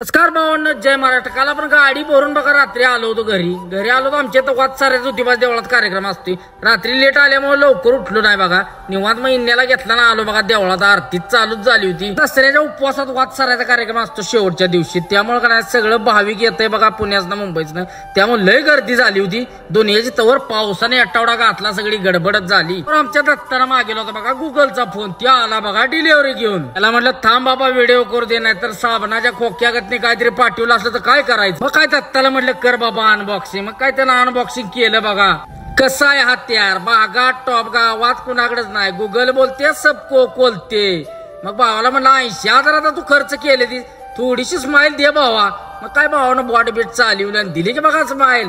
नमस्कार भावांनो, जय महाराष्ट्र. काल आपण गाडी भरून बघा रात्री आलो होतो घरी आलो तर आमच्या तर वाद साऱ्या ज्योतिबाज देवळात कार्यक्रम असतो. रात्री लेट आल्यामुळे लवकर उठलो नाही बघा. निवांत मग इंडियाला घेतला ना आलो बघा. देवळात आरती चालूच झाली होती. दसऱ्याच्या उपवासात वाद साऱ्याचा कार्यक्रम असतो शेवटच्या दिवशी. त्यामुळे काय सगळं भाविक येतंय बघा पुण्याचं मुंबईचं. त्यामुळे लय गर्दी झाली होती. दोन्हीची तवर पावसाने आठवडा घातला, सगळी गडबडच झाली. पण आमच्या दत्ताना मागेला होता बघा गुगलचा फोन. त्या आला बघा डिलिव्हरी घेऊन. त्याला म्हटलं थांब बाबा व्हिडिओ करू दे, नाही तर साबणाच्या खोक्यागत काहीतरी पाठवलं असलं तर काय करायचं. मग काय दत्ताला म्हटलं कर बाबा अनबॉक्सिंग. मग काय त्याला अनबॉक्सिंग केलं बघा. कसं आहे हत्यार बागा टॉप गावात कुणाकडेच नाही. गुगल बोलते सबको कोलते. मग भावाला म्हणलं 80,000 आता तू खर्च केले ती थोडीशी स्माईल दे भावा. मग काय भावानं बॉट बीट चालवली आणि दिली की बघा स्माईल.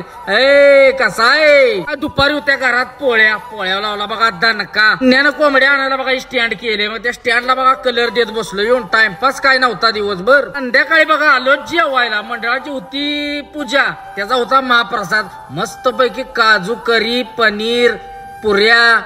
कसा आहे. दुपारी होत्या घरात पोळ्या लावला बघा दणका. ज्ञान कोंबड्या आणायला बघा स्टँड केले. मग त्या स्टँडला बघा कलर देत बसलो. येऊन टाइमपास काय नव्हता दिवसभर. संध्याकाळी बघा आलो जेवायला. मंडळाची होती पूजा, त्याचा होता महाप्रसाद. मस्त पैकी काजू करी, पनीर, पुऱ्या,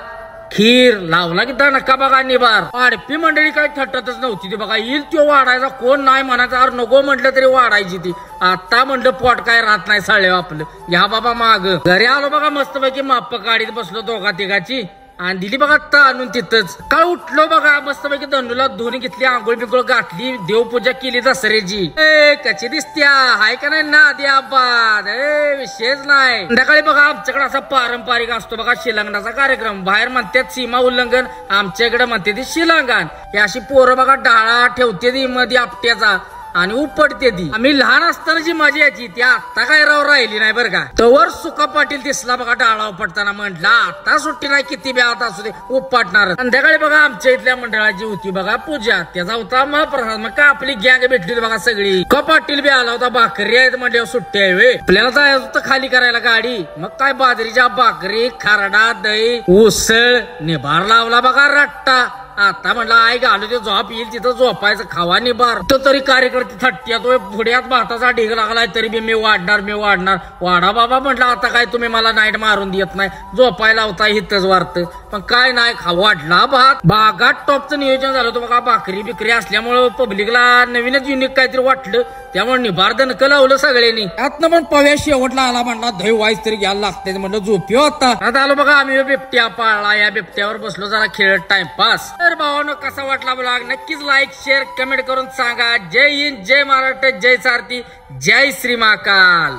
खीर लावला की नका बघा निबार. वाढपी मंडळी काही थटतच नव्हती ती बघा. येईल तो वाढायचा कोण नाही म्हणायचा. अरे नको म्हटलं तरी वाढायची ती. आता म्हणलं पोट काय राहत नाही साळे आपलं. या बाबा माग घरी आलो बघा. मस्त पैकी माप काढीत बसलो दोघा तिघाची आणि दिली बघा आता आणून तिथंच. काल उठलो बघा मस्त पैकी दंडूला धुणी घेतली, आंघोळ बिंगोळ घातली, देवपूजा केली दसऱ्याची. कशी दिसत्या हाय का नाही ना द्या बाद. विशेष नाही. संध्याकाळी बघा आमच्याकडे असा पारंपरिक असतो बघा शिलांगणाचा कार्यक्रम. बाहेर म्हणतात सीमा उल्लंघन, आमच्याकडे म्हणते ती शिलांगण. ही अशी पोरं बघा डाळा ठेवते ती मध्ये आपट्याचा आणि उपटते ती. आम्ही लहान असताना जी मजा यायची ती आता काय राहिली नाही बरं का. तवर सुका पाटील दिसला बघा डाळा उपटताना. म्हटला आता सुट्टी नाही, किती ब्यात असू दे उपटणार. संध्याकाळी बघा आमच्या इथल्या मंडळाची होती बघा पूजा, त्याचा होता महाप्रसाद. मग काय आपली गँग भेटली बघा सगळी. सुका पाटील बी आला होता. भाकरी आहेत म्हणजे सुट्टी आहे वे. आपल्याला जायचं होतं खाली करायला गाडी. मग काय बाजरीच्या भाकरी, खरडा, दही, उसळ, निभार लावला बघा रट्टा. आता म्हणलं आई घालू ते झोप येईल तिथं झोपायचं खावा निबार. तो तरी कार्यकर्ते थट्ट्या तो पुढ्यात भाताचा ढीग लागलाय तरी बी मी वाढणार. वाढा बाबा म्हटलं आता काय तुम्ही मला नाईट मारून देत नाही. झोपायला होता हिथच वारत. पण काय नाही वाढला भात. बागात टॉपचं नियोजन झालं होतं बघा. भाकरी बिकरी असल्यामुळं पब्लिकला नवीनच युनिक काहीतरी वाटलं. त्यामुळे निभार दणक लावलं सगळ्यांनी. त्यातनं पण पव्या शेवटला आला. म्हणला दही वाईस तरी घ्यायला लागते. म्हणलं झोपी होता. आता आलो बघा आम्ही बिबट्या पाळला. या बिबट्यावर बसलो जरा खेळत टाइमपास. तर भावानो कसा वाटला ब्लॉग नक्कीच लाईक शेअर कमेंट करून सांगा. जय हिंद, जय महाराष्ट्र, जय सारथी, जय श्री महाकाल.